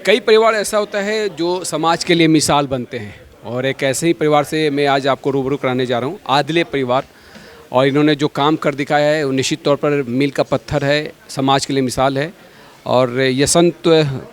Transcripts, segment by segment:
कई परिवार ऐसा होता है जो समाज के लिए मिसाल बनते हैं और एक ऐसे ही परिवार से मैं आज आपको रूबरू कराने जा रहा हूँ, आदिले परिवार। और इन्होंने जो काम कर दिखाया है वो निश्चित तौर पर मील का पत्थर है, समाज के लिए मिसाल है। और यशवंत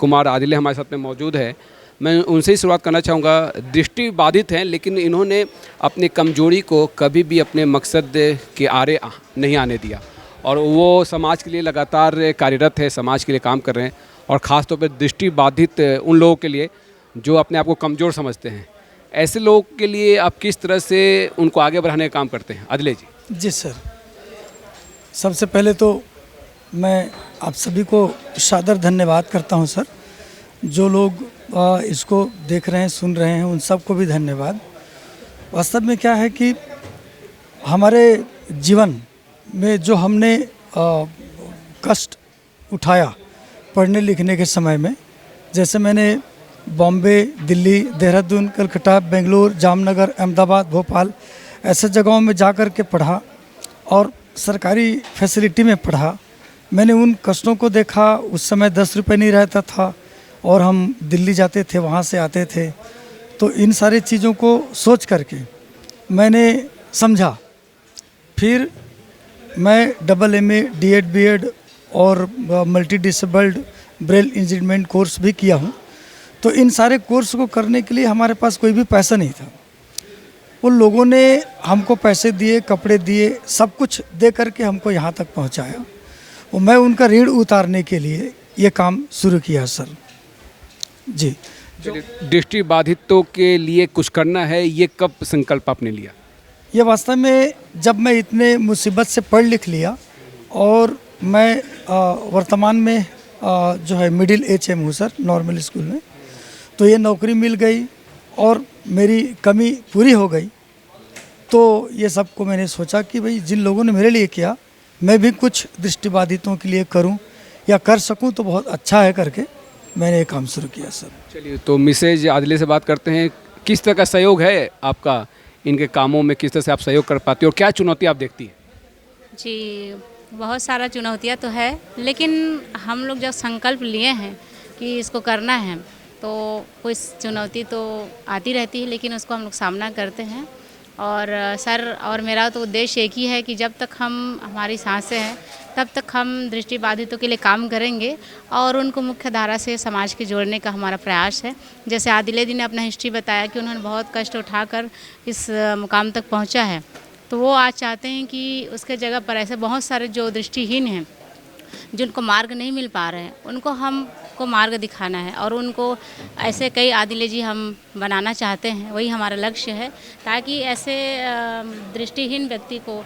कुमार आदिले हमारे साथ में मौजूद है। मैं उनसे ही शुरुआत करना चाहूँगा। दृष्टि बाधित हैं लेकिन इन्होंने अपनी कमजोरी को कभी भी अपने मकसद के आरे नहीं आने दिया और वो समाज के लिए लगातार कार्यरत है, समाज के लिए काम कर रहे हैं। और ख़ास तौर पर दृष्टि बाधित उन लोगों के लिए जो अपने आप को कमज़ोर समझते हैं, ऐसे लोगों के लिए आप किस तरह से उनको आगे बढ़ाने का काम करते हैं? आदिले जी। जी सर, सबसे पहले तो मैं आप सभी को सादर धन्यवाद करता हूं सर। जो लोग इसको देख रहे हैं, सुन रहे हैं, उन सबको भी धन्यवाद। वास्तव में क्या है कि हमारे जीवन में जो हमने कष्ट उठाया पढ़ने लिखने के समय में, जैसे मैंने बॉम्बे, दिल्ली, देहरादून, कलकत्ता, बेंगलुरु, जामनगर, अहमदाबाद, भोपाल ऐसे जगहों में जा कर के पढ़ा और सरकारी फैसिलिटी में पढ़ा। मैंने उन कष्टों को देखा। उस समय 10 रुपये नहीं रहता था और हम दिल्ली जाते थे, वहाँ से आते थे। तो इन सारी चीज़ों को सोच करके मैंने समझा। फिर मैं AA, D.Ed, B.Ed और multi disabled Braille engineering course भी किया हूँ। तो इन सारे कोर्स को करने के लिए हमारे पास कोई भी पैसा नहीं था। उन लोगों ने हमको पैसे दिए, कपड़े दिए, सब कुछ दे करके हमको यहाँ तक पहुँचाया और मैं उनका ऋण उतारने के लिए ये काम शुरू किया सर। जी। दृष्टि बाधितों के लिए कुछ करना है, ये कब संकल्प आपने लिया? ये वास्तव में जब मैं इतने मुसीबत से पढ़ लिख लिया और मैं वर्तमान में जो है मिडिल HM हूँ सर, नॉर्मल स्कूल में। तो ये नौकरी मिल गई और मेरी कमी पूरी हो गई। तो ये सबको मैंने सोचा कि भाई जिन लोगों ने मेरे लिए किया, मैं भी कुछ दृष्टिबाधितों के लिए करूं या कर सकूं तो बहुत अच्छा है करके मैंने ये काम शुरू किया सर। चलिए, तो मिसेज आदिले से बात करते हैं। किस तरह का सहयोग है आपका इनके कामों में? किस तरह से आप सहयोग कर पाती हैं और क्या चुनौती आप देखती हैं? जी, बहुत सारा चुनौतियाँ तो है, लेकिन हम लोग जब संकल्प लिए हैं कि इसको करना है तो कुछ चुनौती तो आती रहती है, लेकिन उसको हम लोग सामना करते हैं। और सर और मेरा तो उद्देश्य एक ही है कि जब तक हमारी सांसें हैं तब तक हम दृष्टिबाधितों के लिए काम करेंगे और उनको मुख्य धारा से समाज के जोड़ने का हमारा प्रयास है। जैसे आदिले जी ने अपना हिस्ट्री बताया कि उन्होंने बहुत कष्ट उठाकर इस मुकाम तक पहुंचा है, तो वो आज चाहते हैं कि उसके जगह पर ऐसे बहुत सारे जो दृष्टिहीन हैं, जिनको मार्ग नहीं मिल पा रहे हैं, उनको हमको मार्ग दिखाना है और उनको ऐसे कई आदिले जी हम बनाना चाहते हैं। वही हमारा लक्ष्य है, ताकि ऐसे दृष्टिहीन व्यक्ति को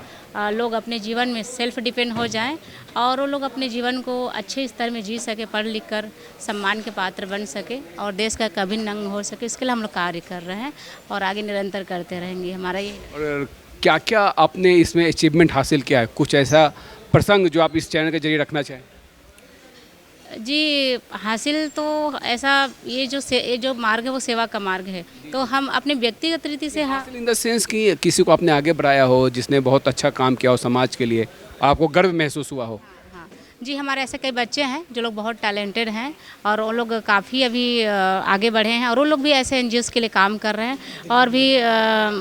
लोग अपने जीवन में सेल्फ डिपेंड हो जाएं और वो लोग अपने जीवन को अच्छे स्तर में जी सके, पढ़ लिख कर सम्मान के पात्र बन सके और देश का एक अभिन्न अंग हो सके। इसके लिए हम लोग कार्य कर रहे हैं और आगे निरंतर करते रहेंगे। हमारा ये और क्या क्या आपने इसमें अचीवमेंट हासिल किया है? कुछ ऐसा प्रसंग जो आप इस चैनल के जरिए रखना चाहें? जी, हासिल तो ऐसा ये जो मार्ग है वो सेवा का मार्ग है। तो हम अपने व्यक्तिगत रीति से इन द सेंस कि किसी को आपने आगे बढ़ाया हो जिसने बहुत अच्छा काम किया हो समाज के लिए, आपको गर्व महसूस हुआ हो? हाँ जी, हमारे ऐसे कई बच्चे हैं जो लोग बहुत टैलेंटेड हैं और वो लोग काफ़ी अभी आगे बढ़े हैं और वो लोग भी ऐसे NGOs के लिए काम कर रहे हैं और भी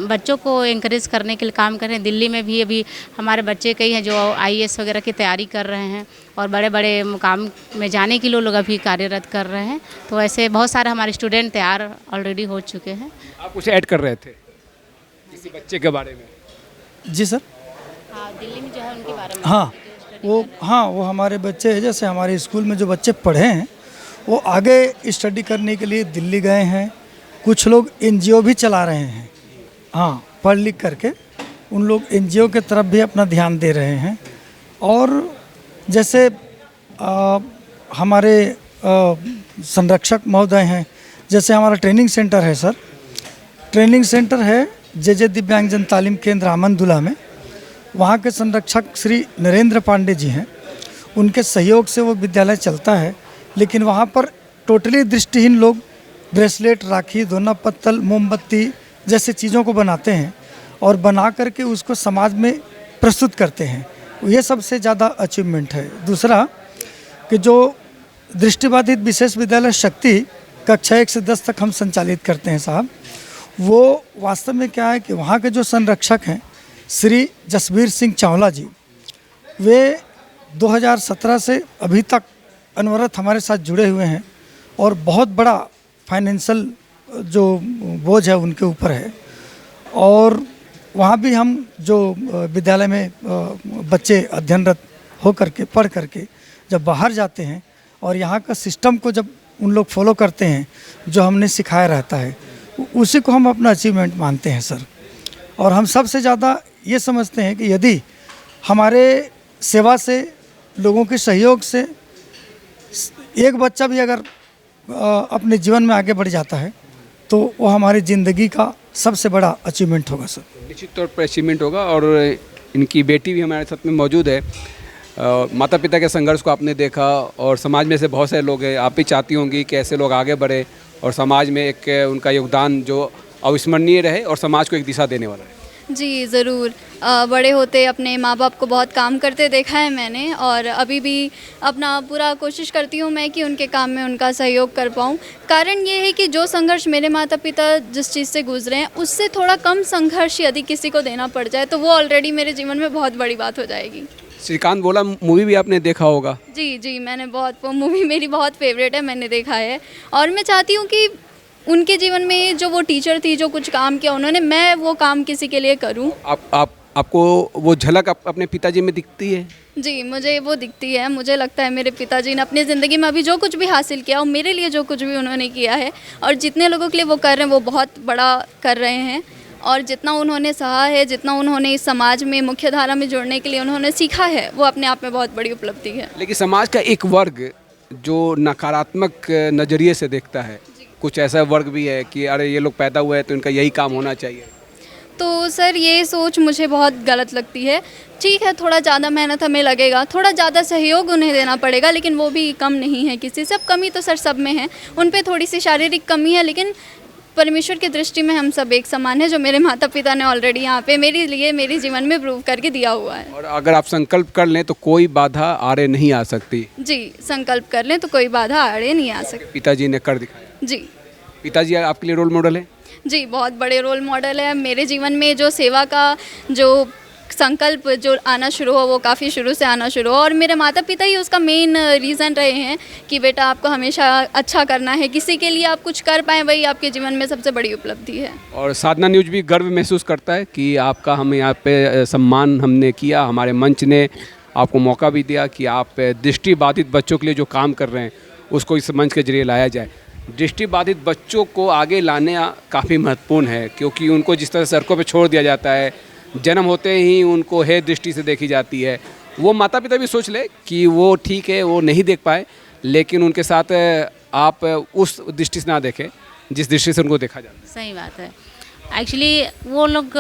बच्चों को encourage करने के लिए काम कर रहे हैं। दिल्ली में भी अभी हमारे बच्चे कई हैं जो IAS वगैरह की तैयारी कर रहे हैं और बड़े बड़े मुकाम में जाने के लिए लोग अभी कार्यरत कर रहे हैं। तो ऐसे बहुत सारे हमारे स्टूडेंट तैयार ऑलरेडी हो चुके हैं। आप कुछ ऐड कर रहे थे किसी बच्चे के बारे में? जी सर। हाँ, दिल्ली में जो है उनके बारे में। हाँ, वो हमारे बच्चे हैं। जैसे हमारे स्कूल में जो बच्चे पढ़े हैं वो आगे स्टडी करने के लिए दिल्ली गए हैं। कुछ लोग NGO भी चला रहे हैं। हाँ, पढ़ लिख करके उन लोग NGO के तरफ भी अपना ध्यान दे रहे हैं। और जैसे हमारे संरक्षक महोदय हैं, जैसे हमारा ट्रेनिंग सेंटर है सर, ट्रेनिंग सेंटर है JJ दिव्यांगजन तालीम केंद्र आमंदुला में। वहाँ के संरक्षक श्री नरेंद्र पांडे जी हैं। उनके सहयोग से वो विद्यालय चलता है। लेकिन वहाँ पर टोटली दृष्टिहीन लोग ब्रेसलेट, राखी, दोना पत्तल, मोमबत्ती जैसे चीज़ों को बनाते हैं और बना करके उसको समाज में प्रस्तुत करते हैं। ये सबसे ज़्यादा अचीवमेंट है। दूसरा कि जो दृष्टिबाधित विशेष विद्यालय शक्ति कक्षा 1 से 10 तक हम संचालित करते हैं साहब। वो वास्तव में क्या है कि वहाँ के जो संरक्षक हैं श्री जसबीर सिंह चावला जी, वे 2017 से अभी तक अनवरत हमारे साथ जुड़े हुए हैं और बहुत बड़ा फाइनेंशियल जो बोझ है उनके ऊपर है। और वहाँ भी हम जो विद्यालय में बच्चे अध्ययनरत हो करके पढ़ करके जब बाहर जाते हैं और यहाँ का सिस्टम को जब उन लोग फॉलो करते हैं जो हमने सिखाया रहता है, उसी को हम अपना अचीवमेंट मानते हैं सर। और हम सबसे ज़्यादा ये समझते हैं कि यदि हमारे सेवा से, लोगों के सहयोग से एक बच्चा भी अगर अपने जीवन में आगे बढ़ जाता है तो वो हमारी ज़िंदगी का सबसे बड़ा अचीवमेंट होगा सर। निश्चित तौर पर अचीवमेंट होगा। और इनकी बेटी भी हमारे साथ में मौजूद है। माता पिता के संघर्ष को आपने देखा और समाज में से बहुत सारे लोग हैं, आप भी चाहती होंगी कि ऐसे लोग आगे बढ़े और समाज में एक उनका योगदान जो अविस्मरणीय रहे और समाज को एक दिशा देने वाला है। जी ज़रूर। बड़े होते अपने माँ बाप को बहुत काम करते देखा है मैंने, और अभी भी अपना पूरा कोशिश करती हूँ मैं कि उनके काम में उनका सहयोग कर पाऊँ। कारण ये है कि जो संघर्ष मेरे माता पिता जिस चीज़ से गुजरे हैं उससे थोड़ा कम संघर्ष यदि किसी को देना पड़ जाए तो वो ऑलरेडी मेरे जीवन में बहुत बड़ी बात हो जाएगी। श्रीकांत बोला मूवी भी आपने देखा होगा? जी मैंने बहुत, वो मूवी मेरी बहुत फेवरेट है, मैंने देखा है। और मैं चाहती हूँ कि उनके जीवन में जो वो टीचर थी, जो कुछ काम किया उन्होंने, मैं वो काम किसी के लिए करूँ। आपको वो झलक अपने पिताजी में दिखती है? जी मुझे वो दिखती है। मुझे लगता है मेरे पिताजी ने अपनी ज़िंदगी में अभी जो कुछ भी हासिल किया और मेरे लिए जो कुछ भी उन्होंने किया है और जितने लोगों के लिए वो कर रहे हैं वो बहुत बड़ा कर रहे हैं। और जितना उन्होंने सहा है, जितना उन्होंने इस समाज में मुख्य धारा में जुड़ने के लिए उन्होंने सीखा है, वो अपने आप में बहुत बड़ी उपलब्धि है। लेकिन समाज का एक वर्ग जो नकारात्मक नज़रिए से देखता है, कुछ ऐसा वर्ग भी है कि अरे ये लोग पैदा हुए हैं तो इनका यही काम होना चाहिए। तो सर ये सोच मुझे बहुत गलत लगती है। ठीक है, थोड़ा ज़्यादा मेहनत हमें लगेगा, थोड़ा ज़्यादा सहयोग उन्हें देना पड़ेगा, लेकिन वो भी कम नहीं है किसी से। अब कमी तो सर सब में है, उन पे थोड़ी सी शारीरिक कमी है, लेकिन परमेश्वर की दृष्टि में हम सब एक समान है, जो मेरे माता पिता ने ऑलरेडी यहाँ पे मेरे लिए मेरे जीवन में प्रूव करके दिया हुआ है। और अगर आप संकल्प कर लें तो कोई बाधा आड़े नहीं आ सकती। जी, संकल्प कर लें तो कोई बाधा आड़े नहीं आ सकती। पिताजी ने कर दिखाया। जी, पिताजी आपके लिए रोल मॉडल है? जी बहुत बड़े रोल मॉडल है। मेरे जीवन में जो सेवा का जो संकल्प जो आना शुरू हो वो काफ़ी शुरू से आना शुरू हो, और मेरे माता पिता ही उसका मेन रीज़न रहे हैं कि बेटा आपको हमेशा अच्छा करना है, किसी के लिए आप कुछ कर पाएँ वही आपके जीवन में सबसे बड़ी उपलब्धि है। और साधना न्यूज़ भी गर्व महसूस करता है कि आपका हम यहाँ पे सम्मान हमने किया, हमारे मंच ने आपको मौका भी दिया कि आप दृष्टिबाधित बच्चों के लिए जो काम कर रहे हैं उसको इस मंच के जरिए लाया जाए। दृष्टिबाधित बच्चों को आगे लाने काफ़ी महत्वपूर्ण है, क्योंकि उनको जिस तरह सड़कों पे छोड़ दिया जाता है, जन्म होते ही उनको हे दृष्टि से देखी जाती है। वो माता पिता भी सोच ले कि वो ठीक है, वो नहीं देख पाए, लेकिन उनके साथ आप उस दृष्टि से ना देखें जिस दृष्टि से उनको देखा जाता है। सही बात है। एक्चुअली वो लोग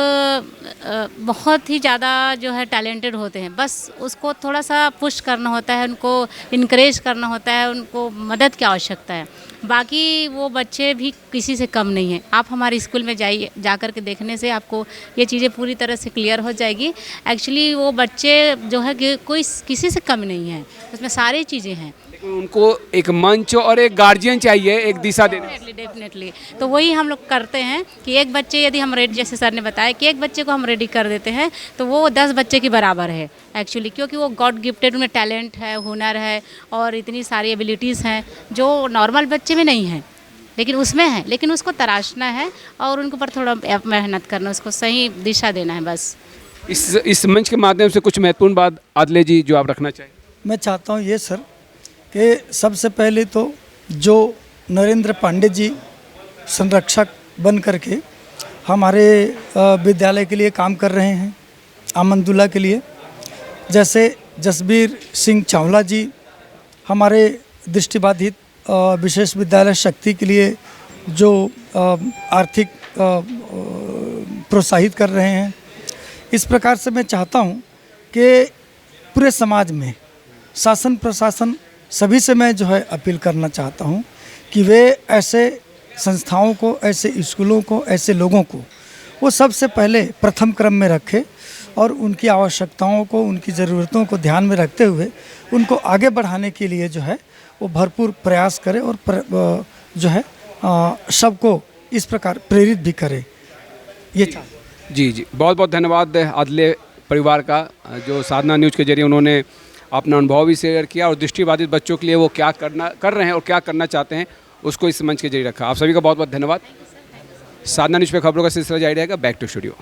बहुत ही ज़्यादा जो है टैलेंटेड होते हैं, बस उसको थोड़ा सा पुश करना होता है, उनको इनकरेज करना होता है, उनको मदद की आवश्यकता है। बाकी वो बच्चे भी किसी से कम नहीं हैं। आप हमारे स्कूल में जाइए, जाकर के देखने से आपको ये चीज़ें पूरी तरह से क्लियर हो जाएगी। एक्चुअली वो बच्चे जो है कि कोई किसी से कम नहीं है, उसमें सारी चीज़ें हैं, लेकिन उनको एक मंच और एक गार्जियन चाहिए, एक दिशा देने। डेफिनेटली तो वही हम लोग करते हैं कि एक बच्चे यदि हम रेडी, जैसे सर ने बताया कि एक बच्चे को हम रेडी कर देते हैं तो वो 10 बच्चे के बराबर है एक्चुअली, क्योंकि वो गॉड गिफ्टेड, उनमें टैलेंट है, हुनर है और इतनी सारी एबिलिटीज़ हैं जो नॉर्मल बच्चे में नहीं है, लेकिन उसमें है। लेकिन उसको तराशना है और उनके ऊपर थोड़ा मेहनत करना, उसको सही दिशा देना है बस। इस मंच के माध्यम से कुछ महत्वपूर्ण बात आदले जी जो आप रखना चाहिए? मैं चाहता हूँ ये सर कि सबसे पहले तो जो नरेंद्र पांडे जी संरक्षक बन करके हमारे विद्यालय के लिए काम कर रहे हैं, आमंदुल्ला के लिए, जैसे जसबीर सिंह चावला जी हमारे दृष्टिबाधित विशेष विद्यालय शक्ति के लिए जो आर्थिक प्रोत्साहित कर रहे हैं। इस प्रकार से मैं चाहता हूँ कि पूरे समाज में शासन प्रशासन सभी से मैं जो है अपील करना चाहता हूँ कि वे ऐसे संस्थाओं को, ऐसे स्कूलों को, ऐसे लोगों को वो सबसे पहले प्रथम क्रम में रखें और उनकी आवश्यकताओं को, उनकी ज़रूरतों को ध्यान में रखते हुए उनको आगे बढ़ाने के लिए जो है वो भरपूर प्रयास करे और जो है सबको इस प्रकार प्रेरित भी करे, ये चाहते। जी जी, बहुत बहुत धन्यवाद आदिले परिवार का, जो साधना न्यूज़ के जरिए उन्होंने अपना अनुभव भी शेयर किया और दृष्टिबाधित बच्चों के लिए वो क्या कर रहे हैं और क्या करना चाहते हैं उसको इस मंच के जरिए रखा। आप सभी का बहुत बहुत धन्यवाद। साधना न्यूज़ पे खबरों का सिलसिला जारी रहेगा। Back to studio.